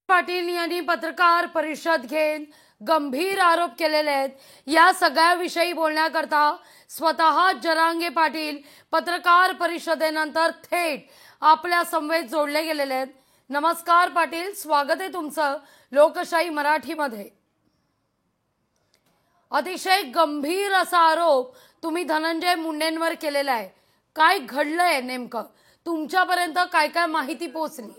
पाटील यांनी पत्रकार परिषद घेऊन गंभीर आरोप केलेले आहेत। या सगळ्याविषयी बोलण्याकरता स्वतः जरांगे पाटील पत्रकार परिषदेनंतर थेट आपल्या समवेत जोडले गेलेले आहेत। नमस्कार पाटील, स्वागत आहे तुमचं लोकशाही मराठीमध्ये। अतिशय गंभीर असा आरोप तुम्ही धनंजय मुंडेंवर केलेला आहे। काय घडलंय नेमकं, तुमच्यापर्यंत काय काय माहिती पोहोचली?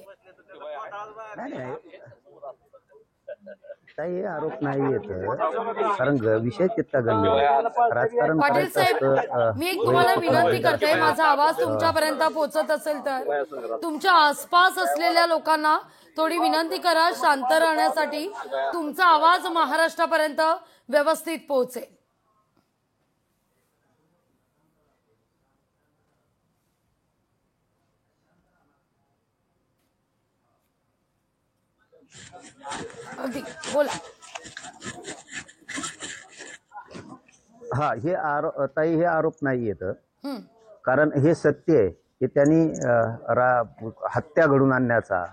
काही आरोप नाही येत, कारण विषय तितका गंभीर राजकारण पाटील साहेब, मी एक तुम्हाला विनंती करते, माझा आवाज तुमच्यापर्यंत पोहोचत असेल तर तुमच्या आसपास असलेल्या लोकांना थोडी विनंती करा शांत राहण्यासाठी। तुमचा आवाज महाराष्ट्रापर्यंत व्यवस्थित पोहोचेल। अगदी बोला। हा, हे आरोप नाही येत, कारण हे सत्य आहे की त्यांनी हत्या घडून आणण्याचा,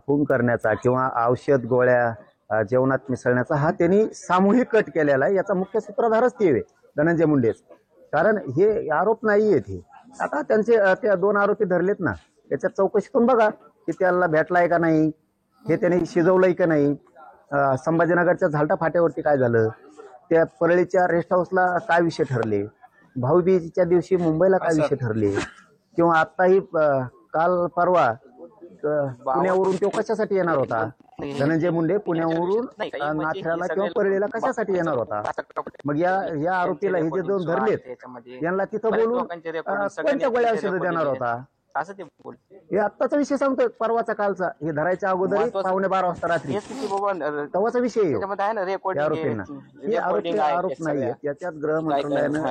खून करण्याचा किंवा औषध गोळ्या जेवणात मिसळण्याचा हा त्यांनी सामूहिक कट केलेला आहे। याचा मुख्य सूत्रधारच ते आहे, धनंजय मुंडेच। कारण हे आरोप नाही येत। हे आता त्यांचे त्या दोन आरोपी धरलेत ना, त्याच्या चौकशीतून बघा की त्याला भेटलाय का नाही, हे त्यांनी शिजवलंय का नाही, संभाजीनगरच्या झालटा फाट्यावरती काय झालं, त्या परळीच्या रेस्ट हाऊसला काय विषय ठरले, भाऊबीजेच्या दिवशी मुंबईला काय विषय ठरले, किंवा आताही काल परवा पुण्यावरून तो कशासाठी येणार होता, धनंजय मुंडे पुण्यावरून नाथ्याला किंवा परळीला कशासाठी येणार होता। मग या आरोपीला हे जे दोन धरलेत यांना तिथं बोलून कोणत्या गोळ्या औषध देणार होता, हे आत्ताचा विषय सांगतोय, परवाचा कालचा, हे धरायच्या अगोदर 12:15 वाजता रात्री तेव्हाचा विषय आरोपींना। हे आरोप नाही, याच्यात गृह मंत्रालयानं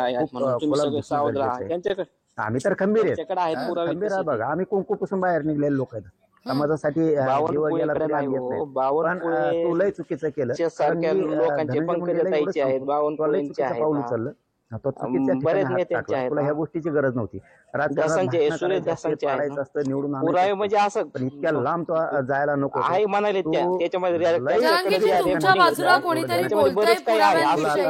आम्ही तर खंबीर आहे बघा, आम्ही कुंकूपासून बाहेर निघलेले लोक आहेत, समाजासाठी जीव गेला तरी आम्ही येत नाही। पण तू लय चुकीचं केलं, पाऊल उचललं, तो चुकीच्या ठिकाणी हात टाकला, तुला ह्या गोष्टीची गरज नव्हती। राजकारणात असतं, निवडून पण इतक्या लांब तो जायला नको। तुमच्या बाजूला कोणीतरी बोलतंय पुराव्यांविषयी,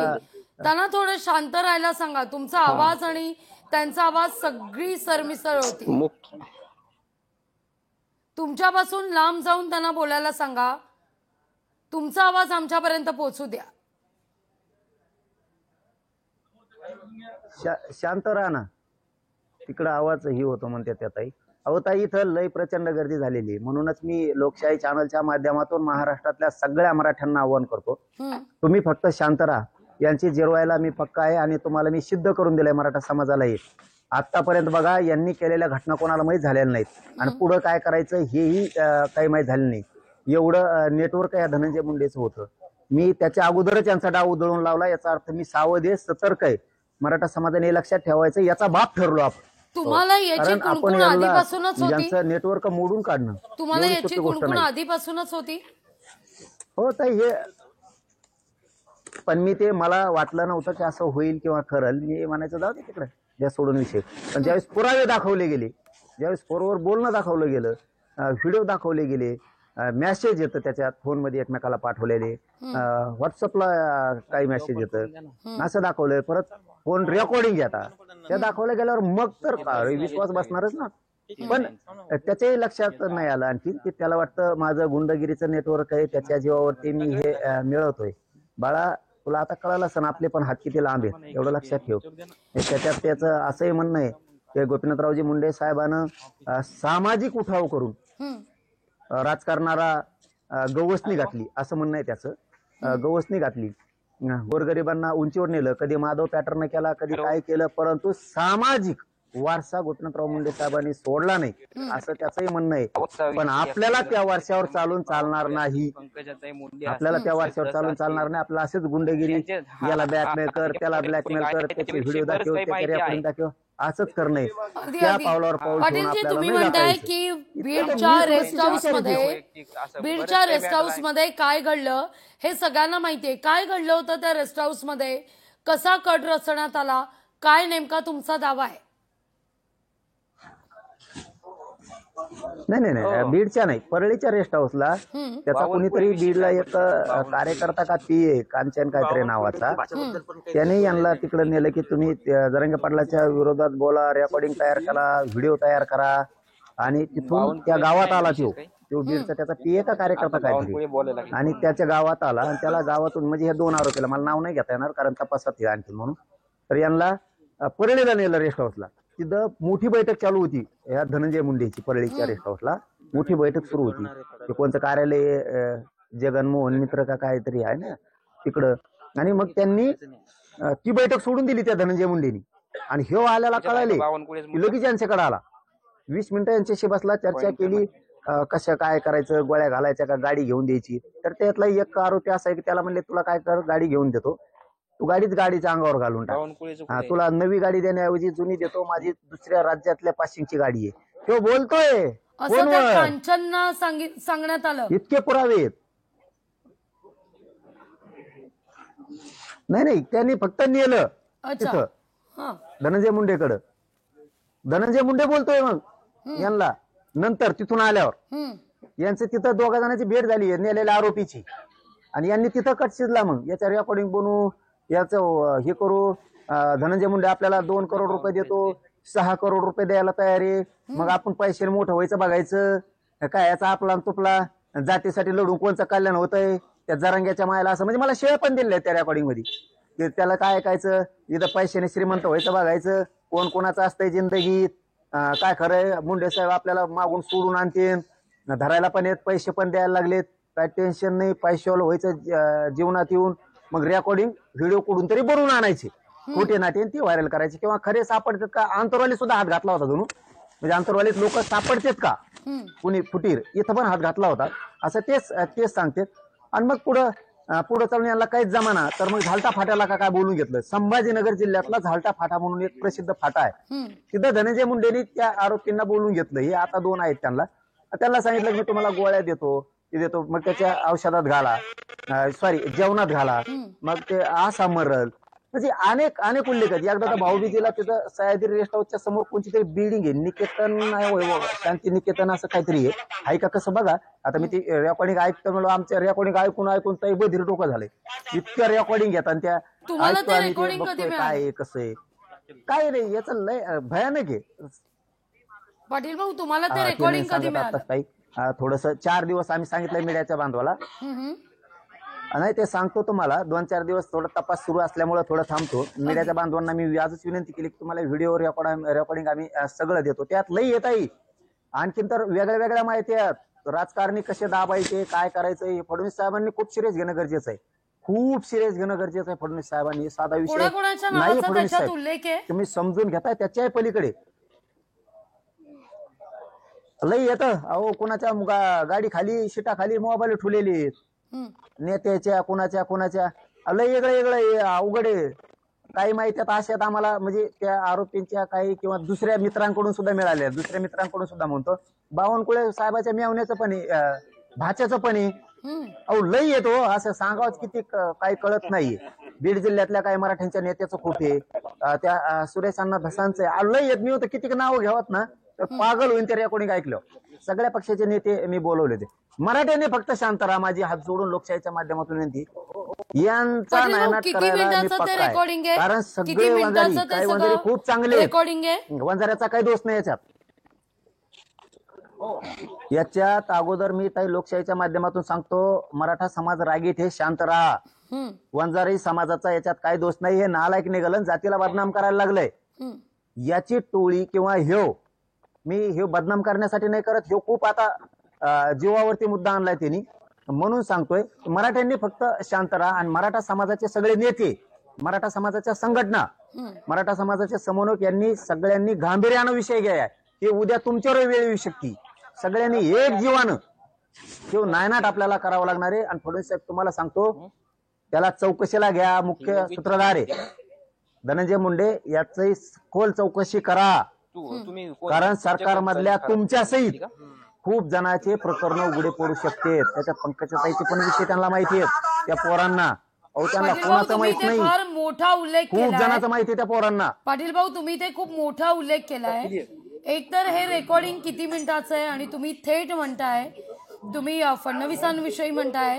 त्यांना थोडं शांत राहायला सांगा। तुमचा आवाज आणि त्यांचा आवाज सगळी सरमिसळ होती। तुमच्यापासून लांब जाऊन त्यांना बोलायला सांगा, तुमचा आवाज आमच्यापर्यंत पोहोचू द्या। शांत राहा ना, तिकडं आवाज ही होतो म्हणते त्या ताई। अहो ताई, इथं लय प्रचंड गर्दी झालेली, म्हणूनच मी लोकशाही चॅनलच्या माध्यमातून महाराष्ट्रातल्या सगळ्या मराठ्यांना आवाहन करतो, तुम्ही फक्त शांत राहा। यांची जिरवायला मी पक्का आहे आणि तुम्हाला मी सिद्ध करून दिलंय मराठा समाजालाही। आतापर्यंत बघा, यांनी केलेल्या घटना कोणाला माहीत झालेल्या नाहीत आणि पुढं काय करायचं हेही काही माहीत झालं नाही। एवढं नेटवर्क या धनंजय मुंडेचं होतं। मी त्याच्या अगोदरच यांचा डाव उधळून लावला, याचा अर्थ मी सावध आहे, सतर्क आहे। मराठा समाजाने लक्षात ठेवायचं, याचा बाप ठरलो आपण। तुम्हाला याची कुणकुण आधीपासूनच होती, यांचं नेटवर्क मोडून काढणं, तुम्हाला याची कुणकुण आधीपासूनच होती? हो ताई, हे पण मी ते मला वाटलं नव्हतं की असं होईल किंवा करल। मी म्हणायचं जाऊ दे तिकडे, या सोडून विषय। पण ज्यावेळेस पुरावे दाखवले गेले, ज्यावेळेस फोनवर बोलणं दाखवलं गेलं, व्हिडिओ दाखवले गेले, मेसेज येतं त्याच्यात फोनमध्ये एकमेकाला पाठवलेले, व्हॉट्सअपला काही मेसेज येतं, असं दाखवलंय, परत फोन रेकॉर्डिंग येतात, त्या दाखवल्या गेल्यावर मग तर विश्वास बसणारच ना। पण त्याच्याही लक्षात नाही आलं आणखी की त्याला वाटतं माझं गुंडगिरीचं नेटवर्क आहे, त्याच्या जीवावरती मी हे मिळवतोय। बाळा, तुला आता कळालं असं, आपले पण हात किती लांब आहेत एवढं लक्षात ठेव। त्याच्यात त्याचं असंही म्हणणं आहे की गोपीनाथरावजी मुंडे साहेबांना सामाजिक उठाव करून राजकारणाला गवसणी घातली, असं म्हणणं आहे त्याचं। गवसणी घातली, गोरगरिबांना उंचीवर नेलं, कधी माधव पॅटर्न केला, कधी काय केलं, परंतु सामाजिक वारसा गोपीनाथराव मुंडे साहेबांनी सोडला नाही, असं त्याचंही म्हणणं आहे। पण आपल्याला त्या वारशावर चालून चालणार नाही, आपल्याला त्या वारशावर चालून चालणार नाही। आपल्याला असेच गुंडगिरी, याला ब्लॅकमेल कर, त्याला ब्लॅकमेल कर, त्याचे व्हिडिओ दाखव, त्याचे रेकॉर्डिंग दाखव, असंच करणं, त्या पावलावर पाऊल ठेवून तुम्ही म्हणताय की बीडच्या रेस्ट हाऊस मध्ये काय घडलं हे सगळ्यांना माहितीये। काय घडलं होतं त्या रेस्ट हाऊस मध्ये, कसा कट रचण्यात आला, काय नेमका तुमचा दावा आहे? नाही बीडच्या नाही, परळीच्या रेस्ट हाऊसला त्याचा कोणीतरी बीडला एक कार्यकर्ता का ती कांचन काहीतरी नावाचा, त्याने यांना तिकडे नेलं की तुम्ही जरांगे पाटलाच्या विरोधात बोला, रेकॉर्डिंग तयार करा, व्हिडिओ तयार करा, आणि तिथून त्या गावात आला तो बीडचा त्याचा पीए का कार्यकर्ता काहीतरी, आणि त्याच्या गावात आला आणि त्याला गावातून म्हणजे हे 2 आरोपीला मला नाव नाही घेता येणार कारण तपासात हे आणखी म्हणून, तर यांना परळीला नेलं रेस्ट हाऊसला. तिथं मोठी बैठक चालू होती या धनंजय मुंडेची, परळीच्या रेस्ट हाऊसला मोठी बैठक सुरू होती. ते कोणतं कार्यालय जगनमोहन मित्र का काहीतरी आहे ना तिकडं, आणि मग त्यांनी ती बैठक सोडून दिली त्या धनंजय मुंडेनी, आणि ह्यो आल्याला कळाले लगेच यांच्याकडे आला. 20 मिनिटं यांच्याशी बसला, चर्चा केली, कसं काय करायचं, गोळ्या घालायच्या का गाडी घेऊन द्यायची. तर त्यातला एक आरोपी असा आहे की त्याला म्हणले तुला काय कर, गाडी घेऊन देतो, तू गाडीच्या अंगावर घालून टाक, तुला नवी गाडी देण्याऐवजी जुनी देतो, माझी दुसऱ्या राज्यातल्या पाशिंगची गाडी आहे. तो बोलतोय कांचनना सांगण्यात आलं, इतके पुरावे आहेत. नाही त्यांनी फक्त नेलं तिथं धनंजय मुंडेकडं. धनंजय मुंडे बोलतोय मग यांना नंतर तिथून आल्यावर यांचं तिथं 2 जणांची भेट झाली नेलेल्या आरोपीची, आणि यांनी तिथं कट शिजला. मग याच्या रेकॉर्डिंग बनवू, याचं हे करू, धनंजय मुंडे आपल्याला 2 करोड रुपये देतो, 6 करोड रुपये द्यायला तयार आहे, मग आपण पैसे मोठं व्हायचं बघायचं, काय याचा आपला तुपला जातीसाठी लढून कोणचं कल्याण होतंय त्या जरांग्याच्या मायला, असं म्हणजे मला शेळ पण दिले त्या रेकॉर्डिंग मध्ये. त्याला काय ऐकायचं, इथं पैशाने श्रीमंत व्हायचं बघायचं, कोण कोणाचं असतंय जिंदगीत, काय खरंय, मुंडे साहेब आपल्याला मागून सोडून आणतील, धरायला पण येत, पैसे पण द्यायला लागलेत, काय टेन्शन नाही, पैशावाला व्हायचं जीवनात येऊन. मग रेकॉर्डिंग व्हिडिओ कुठून तरी बनवून आणायचे, खोटे नाटे ती व्हायरल करायची, किंवा खरे सापडतात का, आंतरवाली सुद्धा हात घातला होता दोन, म्हणजे आंतरवालीत लोक सापडतात का कुणी फुटीर, इथं पण हात घातला होता असं तेच सांगतात. आणि मग पुढं चालून यांना काहीच जमाना, तर मग झालटा फाट्याला काय बोलून घेतलं. संभाजीनगर जिल्ह्यातला झालटा फाटा म्हणून एक प्रसिद्ध फाटा आहे, तिथं धनंजय मुंडेंनी त्या आरोपींना बोलून घेतलं. हे आता 2 आहेत, त्यांना सांगितलं की मी तुम्हाला गोळ्या देतो, मग त्याच्या औषधात घाला, जेवणात घाला, मग ते असा मरल, म्हणजे अनेक उल्लेख आहेत. एकदा तर भाऊबीजेला तिथं सह्याद्री रेस्ट हाऊसच्या समोर कोणती तरी बिल्डिंग आहे, निकेतन शांती निकेतन असं काहीतरी आहे का कसं बघा. आता मी ती रेकॉर्डिंग ऐकतो म्हणून आमच्या रेकॉर्डिंग ऐकून तरी बधीर डोकं झालंय, इतक्या रेकॉर्डिंग घेतात आणि त्या ऐकतो आणि ते बघतोय काय आहे कसं आहे, काय नाही याचं लय भयानक आहे. पाटील भाऊ तुम्हाला ते रेकॉर्डिंग कधी मिळालं? थोडस 4 दिवस आम्ही सांगितलंय मीडियाच्या बांधवाला, नाही ते सांगतो तुम्हाला. 2-4 दिवस थोडा तपास सुरू असल्यामुळे थोडं थांबतो. मीडियाच्या बांधवांना मी आजच विनंती केली की तुम्हाला व्हिडिओ रेकॉर्डिंग आम्ही सगळं देतो, त्यात लई येत आहे. आणखीन तर वेगळ्या माहिती आहेत, राजकारणी कसे दाबायचे, काय करायचं, हे फडणवीस साहेबांनी खूप सिरियस घेणं गरजेचं आहे, खूप सिरियस घेणं गरजेचं आहे. फडणवीस साहेबांनी साधा विषय नाही, फडणवीस साहेब तुम्ही समजून घेताय त्याच्याही पलीकडे लई येतं. अहो कुणाच्या गाडी खाली शिटा खाली मोबाईल ठेवलेली नेत्याच्या कुणाच्या लई वेगळं अवघड आहे. काही माहिती अशात आम्हाला म्हणजे त्या आरोपींच्या काही किंवा दुसऱ्या मित्रांकडून सुद्धा मिळाल्या, दुसऱ्या मित्रांकडून सुद्धा म्हणतो. बावनकुळे साहेबाच्या मेवण्याचं पण भाच्याचं पण अहो लई येतो, असं सांगावंच किती काही कळत नाहीये. बीड जिल्ह्यातल्या काही मराठ्यांच्या नेत्याचं खोटे, त्या सुरेश अण्णा धसांचं लई येत. मी होतं किती नाव घ्यावत ना तर पागल होईन ते रेकॉर्डिंग ऐकलं. सगळ्या पक्षाचे नेते मी बोलवले ते, मराठ्याने फक्त शांत राहा, माझी हात जोडून लोकशाहीच्या माध्यमातून विनंती, यांचा नायनाट करायला मी पक्का आहे. कारण सगळे वंजारी खूप चांगले, वंजाऱ्याचा काही दोष नाही याच्यात अगोदर मी काही लोकशाहीच्या माध्यमातून सांगतो, मराठा समाज रागीट हे, शांत राहा. वंजारी समाजाचा याच्यात काही दोष नाही, हे नालायक निघालं, जातीला बदनाम करायला लागलंय. याची टोळी किंवा मी बदनाम करण्यासाठी नाही करत, खूप आता जीवावरती मुद्दा आणलाय त्यांनी, म्हणून सांगतोय मराठ्यांनी फक्त शांत राहा. आणि मराठा समाजाचे सगळे नेते, मराठा समाजाच्या संघटना, मराठा समाजाचे समन्वयक यांनी सगळ्यांनी गांभीर्यानं विषय घ्याय, हे उद्या तुमच्यावर वेळ येऊ शकते. सगळ्यांनी एक जीवानं नायनाट आपल्याला करावं लागणार आहे. आणि फडणवीस साहेब तुम्हाला सांगतो, त्याला चौकशीला घ्या, मुख्य सूत्रधार आहे धनंजय मुंडे, याची खोल चौकशी करा. कारण सरकारमधल्या तुमच्या सहित खूप जणांचे प्रकरण उघडे पडू शकते. त्याच्यात पंकजाताईचे पण विषय त्यांना माहिती आहेत, त्या पोरांना. अहो त्यांना कोणाचं माहित नाही, मोठा उल्लेख खूप जणांचं माहिती आहे त्या पोरांना. पाटील भाऊ तुम्ही ते खूप मोठा उल्लेख केलाय, एकतर हे रेकॉर्डिंग किती मिनिटाचं आहे आणि तुम्ही थेट म्हणताय, तुम्ही फडणवीसांविषयी म्हणताय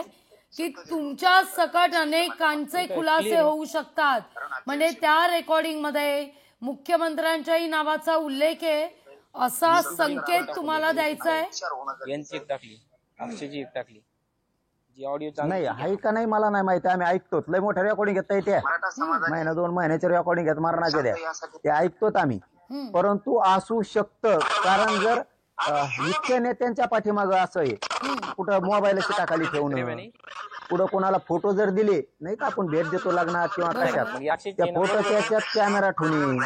की तुमच्या सकट अनेकांचे खुलासे होऊ शकतात, म्हणजे त्या रेकॉर्डिंग मध्ये मुख्यमंत्र्यांच्याही नावाचा उल्लेख आहे असा संकेत तुम्हाला द्यायचा आहे. यांची एक टाकली, अक्षयची एक टाकली, जी ऑडिओ नाही आहे का नाही मला नाही माहिती, आम्ही ऐकतो. लय मोठ्या रेकॉर्डिंग घेता येते, महिना 2 महिन्याच्या रेकॉर्डिंग घेत मरणाच्या द्या ते ऐकतोत आम्ही. परंतु असू शकतं, कारण जर इतक्या नेत्यांच्या पाठीमागं असं आहे, कुठं मोबाईलची टाकाली ठेवणं, पुढं कोणाला फोटो जर दिले नाही का, आपण भेट देतो लग्नात किंवा कशात, त्या फोटोच्या याच्यात कॅमेरा ठेवणे,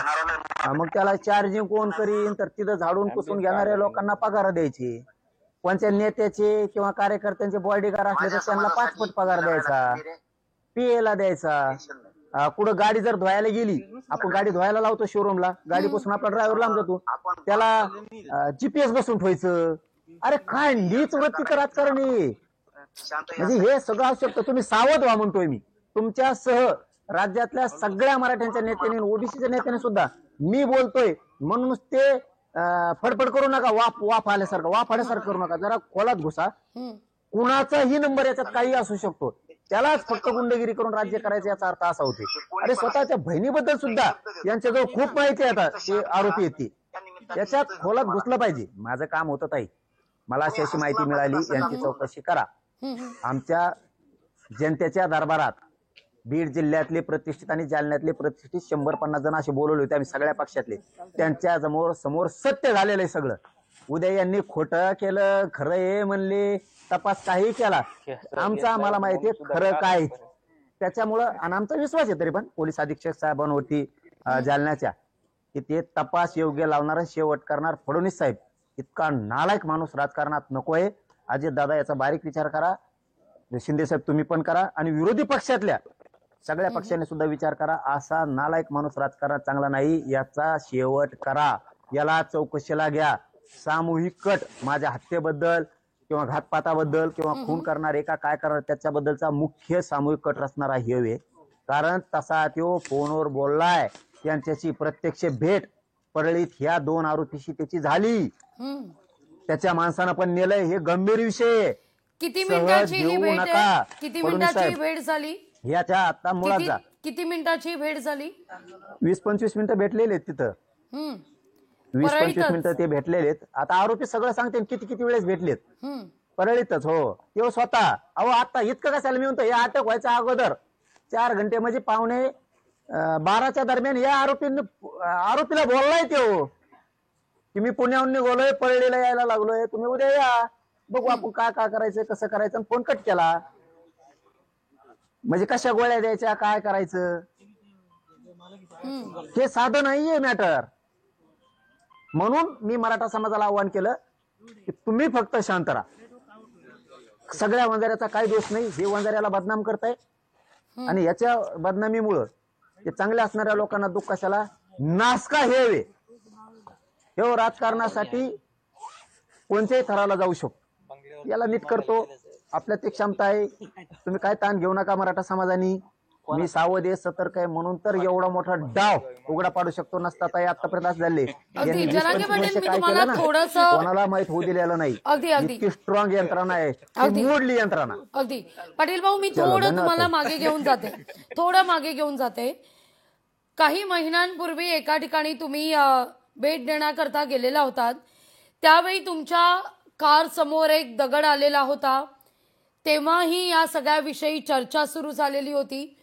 मग त्याला चार्जिंग कोण करीन, तर तिथं झाडून पुसून घेणाऱ्या लोकांना पगार द्यायची. कोणत्या नेत्याचे किंवा कार्यकर्त्यांचे बॉडीगार्ड असले तर त्यांना 5 पट पगार द्यायचा, पीएला द्यायचा. कुठं गाडी जर धुवायला गेली, आपण गाडी धुवायला लावतो शोरूमला, गाडी पासून आपला ड्रायव्हर लांब जातो, त्याला जीपीएस बसून ठेवायचं. अरे काय नीच वृत्तीचं राजकारण आहे. म्हणजे हे सगळं असू शकतं. तुम्ही सावध व्हा म्हणतोय मी, तुमच्यासह राज्यातल्या सगळ्या मराठ्यांच्या नेत्यांनी, ओबीसीच्या नेत्याने सुद्धा मी बोलतोय म्हणून ते फडफड करू नका, वाफ आल्यासारखं करू नका. जरा खोलात घुसा. कुणाचाही नंबर याच्यात काही असू शकतो, त्यालाच फक्त गुंडगिरी करून राज्य करायचं याचा अर्थ असा होते. अरे स्वतःच्या बहिणीबद्दल सुद्धा यांच्याजवळ खूप माहिती आहे. आता ते आरोपी येते, याच्यात खोलात घुसलं पाहिजे. माझं काम होतं ताई, मला अशी माहिती मिळाली, यांची चौकशी करा. आमच्या जनतेच्या दरबारात बीड जिल्ह्यातले प्रतिष्ठित आणि जालन्यातले प्रतिष्ठित 150 जण असे बोलवले होते आम्ही सगळ्या पक्षातले. त्यांच्या समोर सत्य झालेलं आहे सगळं. उद्या यांनी खोटं केलं, खरं हे म्हणले, तपास काही केला, आमचं आम्हाला माहितीये खरं काय. त्याच्यामुळं आणि आमचा विश्वास आहे तरी पण पोलीस अधीक्षक साहेबांवरती जालन्याच्या, की ते तपास योग्य लावणार, शेवट करणार. फडणवीस साहेब इतका नालायक माणूस राजकारणात नकोय. अजित दादा याचा बारीक विचार करा, शिंदे साहेब तुम्ही पण करा, आणि विरोधी पक्षातल्या सगळ्या पक्षांनी सुद्धा विचार करा. असा नालायक माणूस राजकारणात चांगला नाही, याचा शेवट करा, याला चौकशीला घ्या. सामूहिक कट माझ्या हत्येबद्दल किंवा घातपाताबद्दल किंवा खून करणार एका काय करणार त्याच्याबद्दलचा मुख्य सामूहिक कट रचणारा हे, कारण तसा तो फोनवर बोललाय. त्यांच्याशी प्रत्यक्ष भेट परळीत ह्या 2 आरोपीशी त्याची झाली. त्याच्या माणसानं पण नेलंय. हे गंभीर विषय. किती मिनिटाची ही भेट आहे? किती मिनिटाची भेट झाली? ह्याच्या आता मुळात किती मिनिटाची भेट झाली? 20-25 मिनिटं भेटलेले तिथं. 20-25 मिनिटं ते भेटलेले. आता आरोपी सगळं सांगते किती वेळेस भेटलेत. परळीतच. हो, ते स्वतः. अहो आता इतकं कशाला मी म्हणतो, हे अटक व्हायच्या अगोदर 4 घंटे म्हणजे 11:15च्या दरम्यान या आरोपीला बोललाय तो, की मी पुण्याहून निघालोय, परळीला यायला लागलोय, तुम्ही उद्या या, बघू आपण काय करायचं, कसं करायचं. फोन कट केला. म्हणजे कशा गोळ्या द्यायच्या, काय करायचं, हे साधं नाहीये मॅटर. म्हणून मी मराठा समाजाला आव्हान केलं की तुम्ही फक्त शांत राहा. सगळ्या वंजाऱ्याचा काही दोष नाही. हे वंजाऱ्याला बदनाम करताय आणि याच्या बदनामीमुळं ते चांगल्या असणाऱ्या लोकांना दुःख कशाला. नासका हे राजकारणासाठी कोणत्याही थराला जाऊ शकतो. याला नीट करतो. आपल्यात एक क्षमता आहे. तुम्ही काय ताण घेऊ नका मराठा समाजानी. मी सावध आहे, सतर्क आहे, म्हणून तर एवढा मोठा डाव उघडा पाडू शकतो. नसता ताई आतापर्यंत झाले. कोणाला माहित होऊ दिलेलं नाही. इतकी स्ट्रॉंग यंत्रणा आहे, मोडली यंत्रणा. अगदी पाटील भाऊ, मी थोडं तुम्हाला मागे घेऊन जाते. काही महिन्यांपूर्वी एका ठिकाणी तुम्ही भेट देण्याकरता गेलेला होतात. त्यावेळी तुमच्या कार समोर एक दगड आलेला होता. तेव्हाही या सगळ्याविषयी चर्चा सुरू झालेली होती.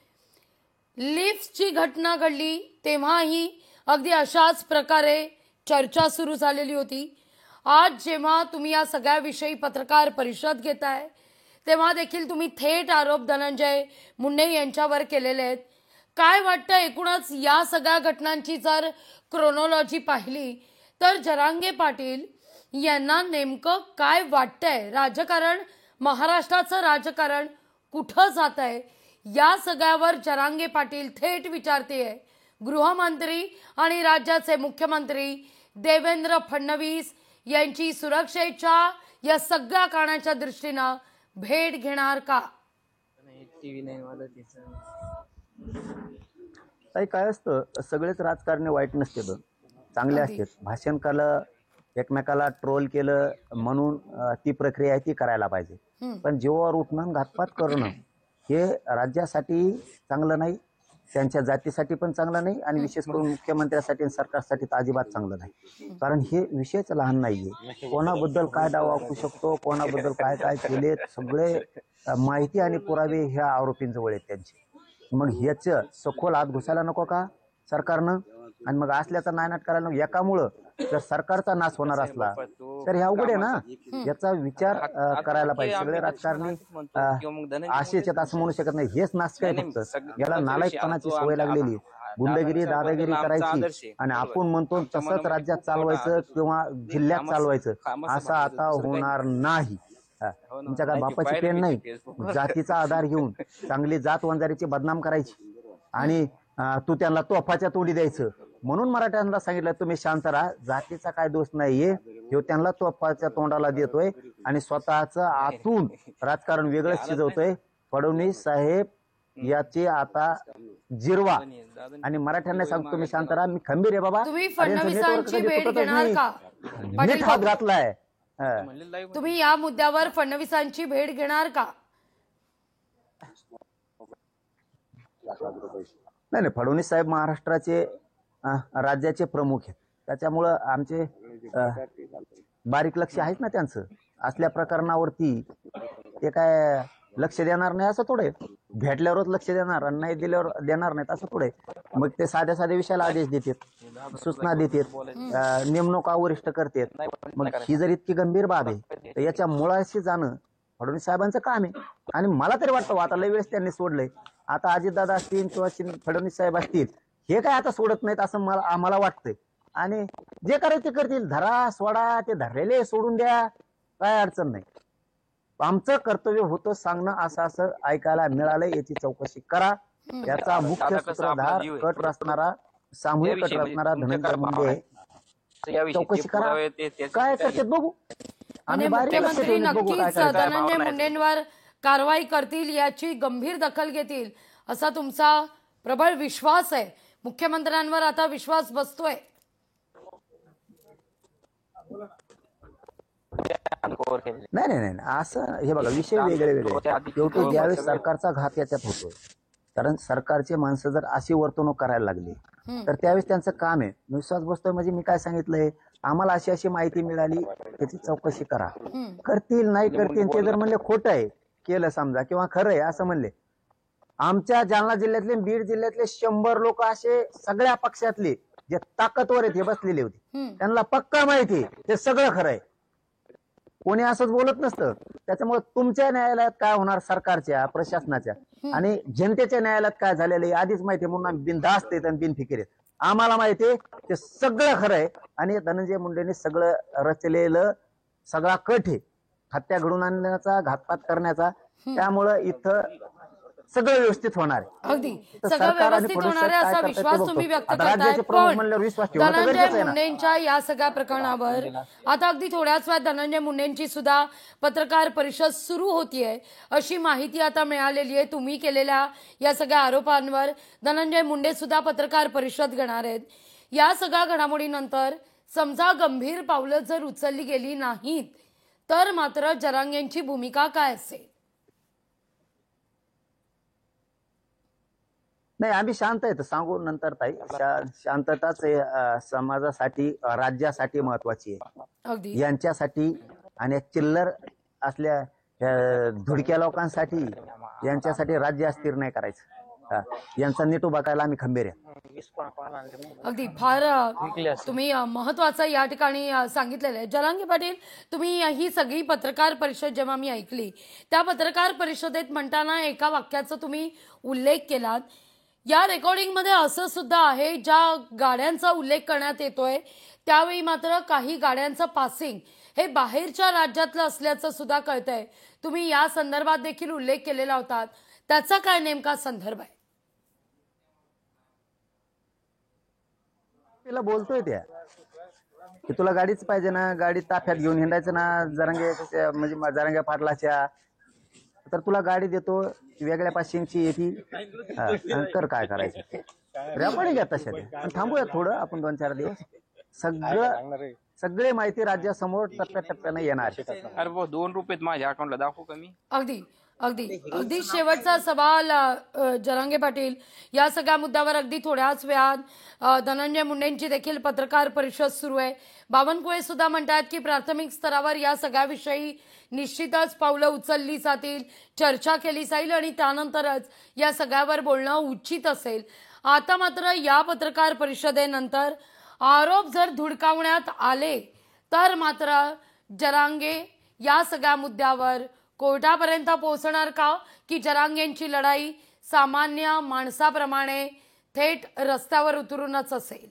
लिफ्टची घटना घडली तेव्हाही अगदी अशाच प्रकारे चर्चा सुरू झालेली होती. आज जेव्हा तुम्ही या सगळ्याविषयी पत्रकार परिषद घेताय तेव्हा देखील तुम्ही थेट आरोप धनंजय मुंडे यांच्यावर केलेले आहेत. काय वाटतं, एकूणच या सगळ्या घटनांची जर क्रोनॉलॉजी पाहिली तर जरांगे पाटील यांना नेमकं काय वाटतंय? राजकारण, महाराष्ट्राचं राजकारण कुठं जात आहे या सगळ्यावर जरांगे पाटील थेट विचारतेय. गृहमंत्री आणि राज्याचे मुख्यमंत्री देवेंद्र फडणवीस यांची सुरक्षेच्या या सगळ्या कारणाच्या दृष्टीनं भेट घेणार का? काय असतं, सगळेच राजकारणी वाईट नसते. चांगले अगदी. असतात. भाषण केलं, एकमेकाला ट्रोल केलं म्हणून ती प्रक्रिया आहे ती करायला पाहिजे. पण जीवावर उठणं घातपात करणं हे राज्यासाठी चांगलं नाही, त्यांच्या जातीसाठी पण चांगलं नाही आणि विशेष करून मुख्यमंत्र्यासाठी आणि सरकारसाठी तर अजिबात चांगलं नाही. कारण हे विषयच लहान नाहीये. कोणाबद्दल काय डाव आखू शकतो, कोणाबद्दल काय काय केले, सगळे माहिती आणि पुरावे ह्या आरोपींजवळ आहेत त्यांचे. मग ह्याचं सखोल आत घुसायला नको का सरकारनं? आणि मग असल्याचा नायनाट करायला नको. एकामुळं जर सरकारचा नाश होणार असला तर हे अवघड आहे ना. याचा विचार करायला पाहिजे. सगळे राजकारणी असेच आहेत असं म्हणू शकत नाही. हेच नाश काय फक्त याला नालायकपणाची सवय लागलेली आहे. गुंडगिरी दादागिरी करायची आणि आपण म्हणतो तसंच राज्यात चालवायचं किंवा जिल्ह्यात चालवायचं असं आता होणार नाही. तुमच्या काय बापाची पेन नाही. जातीचा आधार घेऊन चांगली जात वंजारीची बदनाम करायची आणि तू त्यांना तोफाच्या तोडी द्यायचं. म्हणून मराठ्यांना सांगितलं तुम्ही शांत राहा, जातीचा काय दोष नाहीये. ह्यो त्यांना तोफाच्या तोंडाला देतोय आणि स्वतःच आतून राजकारण वेगळंच शिजवतोय. फडणवीस साहेब याची आता जिरवा आणि मराठ्यांना सांगतो तुम्ही शांत राहा. मी खंबीर आहे बाबा. तुम्ही फडणवीसांची भेट घेणार का? नीट हात घातलाय. तुम्ही या मुद्द्यावर फडणवीसांची भेट घेणार का? नाही, फडणवीस साहेब महाराष्ट्राचे राज्याचे प्रमुख आहेत. त्याच्यामुळं आमचे बारीक लक्ष आहेच ना त्यांचं. असल्या प्रकरणावरती ते काय लक्ष देणार नाही असं थोडे. भेटल्यावरच लक्ष देणार आणि नाही दिल्यावर देणार नाहीत असं थोडे. मग ते साध्या साध्या विषयाला आदेश देतात, सूचना देतात, नेमणुका वरिष्ठ करतात. मग ही जर इतकी गंभीर बाब आहे तर याच्या मुळाशी जाणं फडणवीस साहेबांचं काम आहे. आणि मला तरी वाटतं आता लय वेळेस त्यांनी सोडलंय. आता अजितदादा असतील किंवा फडणवीस साहेब असतील हे काय आता सोडत नाहीत असं आम्हाला वाटतंय. आणि जे करायचे करतील, धरा सोडा, ते धरलेले सोडून द्या, काय अडचण नाही. आमचं कर्तव्य होतं सांगणं असं असं ऐकायला मिळालंय याची चौकशी करा. याचा मुख्य सूत्रधार कट रचणारा, सामूहिक कट रचणारा धनंजय मुंडे चौकशी करा. काय करते बघू. आणि मुख्यमंत्री नक्कीच धनंजय मुंडेंवर कारवाई करतील, याची गंभीर दखल घेतील असा तुमचा प्रबळ विश्वास आहे. मुख्यमंत्र्यांवर आता विश्वास बसतोय. नाही नाही नाही असं हे बघा विषय वेगळे वेगळे. शेवटी ज्यावेळेस सरकारचा घात याच्यात होतोय, कारण सरकारचे माणसं जर अशी वर्तणूक करायला लागली तर त्यावेळेस त्यांचं काम आहे. विश्वास बसतोय म्हणजे मी काय सांगितलंय, आम्हाला अशी अशी माहिती मिळाली त्याची चौकशी करा. करतील नाही करतील ते जर म्हणले खोटं आहे केलं समजा किंवा खरं आहे असं म्हणले, आमच्या जालना जिल्ह्यातले बीड जिल्ह्यातले 100 लोक असे सगळ्या पक्षातले जे ताकदवर आहेत हे बसलेले होते, त्यांना पक्का माहिती ते सगळं खरं आहे. कोणी असंच बोलत नसतं. त्याच्यामुळे तुमच्या न्यायालयात काय होणार, सरकारच्या प्रशासनाच्या आणि जनतेच्या न्यायालयात काय झालेलं आहे आधीच माहिती आहे. म्हणून बिनधास्त आहेत आणि बिनफिकीर आहेत. आम्हाला माहिती आहे ते सगळं खरं आहे. आणि धनंजय मुंडेंनी सगळं रचलेलं सगळा कट आहे हत्या घडून आणण्याचा, घातपात करण्याचा. त्यामुळं इथं सगळं व्यवस्थित होणार आहे. अगदी सगळं व्यवस्थित होणार आहे असा विश्वास तुम्ही व्यक्त करताय. पण धनंजय मुंडेंच्या या सगळ्या प्रकरणावर आता अगदी थोड्याच वेळात धनंजय मुंडेंची सुद्धा पत्रकार परिषद सुरू होतीये अशी माहिती आता मिळालेली आहे. तुम्ही केलेल्या या सगळ्या आरोपांवर धनंजय मुंडे सुद्धा पत्रकार परिषद घेणार आहेत. या सगळ्या घडामोडीनंतर समजा गंभीर पावलं जर उचलली गेली नाहीत तर मात्र जरांगेंची भूमिका काय असेल? नाही आम्ही शांत आहेत सांगू नंतर ताई. शांतताच समाजासाठी राज्यासाठी महत्वाची आहे. अगदी यांच्यासाठी आणि चिल्लर असल्या धुडक्या लोकांसाठी यांच्यासाठी राज्य अस्थिर नाही करायचं. यांचा नीट उभा करायला आम्ही खंबीर आहे. अगदी फार तुम्ही महत्वाचं या ठिकाणी सांगितलेलं आहे. जरांगे पाटील, तुम्ही ही सगळी पत्रकार परिषद जेव्हा मी ऐकली त्या पत्रकार परिषदेत म्हणताना एका वाक्याचा तुम्ही उल्लेख केलात. या रेकॉर्डिंग मध्ये असं सुद्धा आहे ज्या गाड्यांचा उल्लेख करण्यात येतोय त्यावेळी मात्र काही गाड्यांचं पासिंग हे बाहेरच्या राज्यातलं असल्याचं सुद्धा कळतंय. तुम्ही या संदर्भात देखील उल्लेख केलेला होता. त्याचा काय नेमका संदर्भ आहे? तिला बोलतोय त्या की तुला गाडीच पाहिजे ना, गाडी ताफ्यात घेऊन हिंडायचं ना जरांगे म्हणजे जरांगे पाटलाच्या, तर तुला गाडी देतो वेगळ्या पाशिंगची येते कर काय करायचं. रेकॉर्डिंग आहे तशा. थांबूया थोडं आपण 2-4 दिवस सगळे माहिती राज्यासमोर टप्प्याटप्प्याने येणार आहे. अरे भाऊ 2 रुपयात माझ्या अकाउंटला दाखवू का मी? अगदी अगदी अगदी शेवटचा सवाल जरांगे पाटील, या सगळ्या मुद्द्यावर अगदी थोड्याच वेळात धनंजय मुंडेंची देखील पत्रकार परिषद सुरू आहे. बावनकुळे सुद्धा म्हणतात की प्राथमिक स्तरावर या सगळ्याविषयी निश्चितच पावलं उचलली जातील, चर्चा केली जाईल आणि त्यानंतरच या सगळ्यावर बोलणं उचित असेल. आता मात्र या पत्रकार परिषदेनंतर आरोप जर धुडकावण्यात आले तर मात्र जरांगे या सगळ्या मुद्द्यावर कोर्टापर्यंत पोहोचणार का, की जरांगेंची लढाई सामान्य माणसाप्रमाणे थेट रस्त्यावर उतरूनच असेल?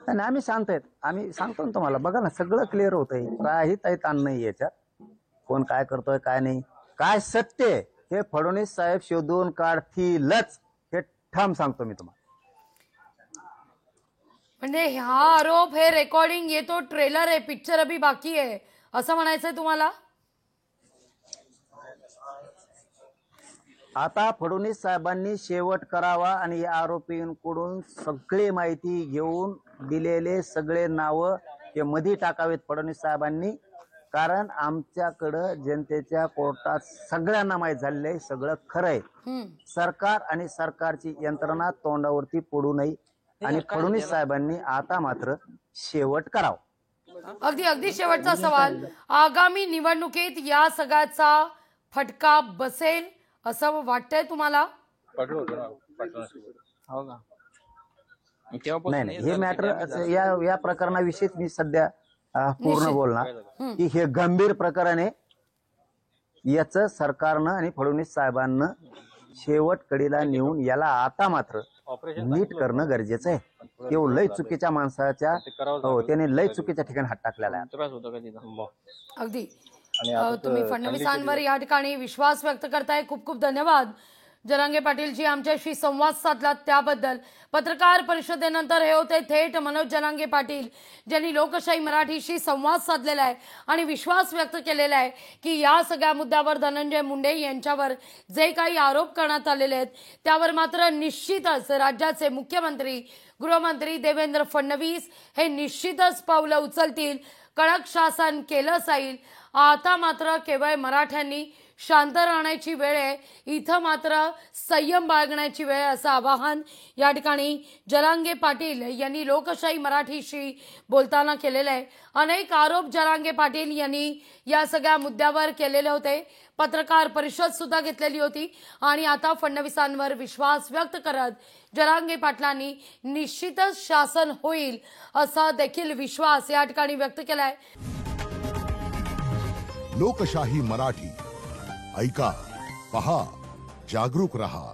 आणि आम्ही शांत आहेत, आम्ही सांगतो ना तुम्हाला. बघा ना, सगळं क्लिअर होतंय, काही ताण नाही याच्यात. कोण काय करतोय काय नाही, काय सत्य आहे हे फडणवीस साहेब शोधून काढतीलच, हे ठाम सांगतो मी तुम्हाला. म्हणजे हा आरोप, हे रेकॉर्डिंग, ये तो ट्रेलर आहे, पिक्चर अभी बाकी आहे, असं म्हणायचंय तुम्हाला? आता फडणवीस साहेबांनी शेवट करावा आणि या आरोपींकडून सगळी माहिती घेऊन दिलेले सगळे नावं हे मध्ये टाकावेत फडणवीस साहेबांनी. कारण आमच्याकडं जनतेच्या कोर्टात सगळ्यांना माहीत झालेलं आहे, सगळं खरं आहे. सरकार आणि सरकारची यंत्रणा तोंडावरती पडू नये आणि फडणवीस साहेबांनी आता मात्र शेवट करावा. अगदी अगदी शेवटचा सवाल, आगामी निवडणुकीत या सगळ्याचा फटका बसेल असं वाटतंय तुम्हाला? हो का? नाही, हे मॅटर या प्रकरणाविषयीच मी सध्या पूर्ण बोलणार की हे गंभीर प्रकरण आहे. याच सरकारनं आणि फडणवीस साहेबांना शेवट कडीला नेऊन याला आता मात्र नीट करणं गरजेचं आहे. तो लय चुकीच्या माणसाच्या, हो, त्याने लय चुकीच्या ठिकाणी हात टाकलेला आहे. अगदी तुम्ही फडणवीसांवर या ठिकाणी विश्वास व्यक्त करताय, खूप खूप धन्यवाद जरांगे पाटीलजी आमच्याशी संवाद साधलात त्याबद्दल. पत्रकार परिषदेनंतर हे होते थेट मनोज जरांगे पाटील, ज्यांनी लोकशाही मराठीशी संवाद साधलेला आहे आणि विश्वास व्यक्त केलेला आहे की या सगळ्या मुद्द्यावर धनंजय मुंडे यांच्यावर जे काही आरोप करण्यात आलेले आहेत त्यावर मात्र निश्चितच राज्याचे मुख्यमंत्री, गृहमंत्री देवेंद्र फडणवीस हे निश्चितच पावलं उचलतील, कडक शासन केलं जाईल. आता मात्र केवळ मराठ्यांनी शांत राहण्याची वेळ आहे, इथं मात्र संयम बाळगण्याची वेळ आहे, असं आवाहन या ठिकाणी जरांगे पाटील यांनी लोकशाही मराठीशी बोलताना केलेलं आहे. अनेक आरोप जरांगे पाटील यांनी या सगळ्या मुद्द्यावर केलेले होते, पत्रकार परिषद सुद्धा घेतलेली होती आणि आता फडणवीसांवर विश्वास व्यक्त करत जरांगे पाटलांनी निश्चितच शासन होईल असा देखील विश्वास या ठिकाणी व्यक्त केलाय. लोकशाही मराठी ऐका, पहा, जागरूक रहा.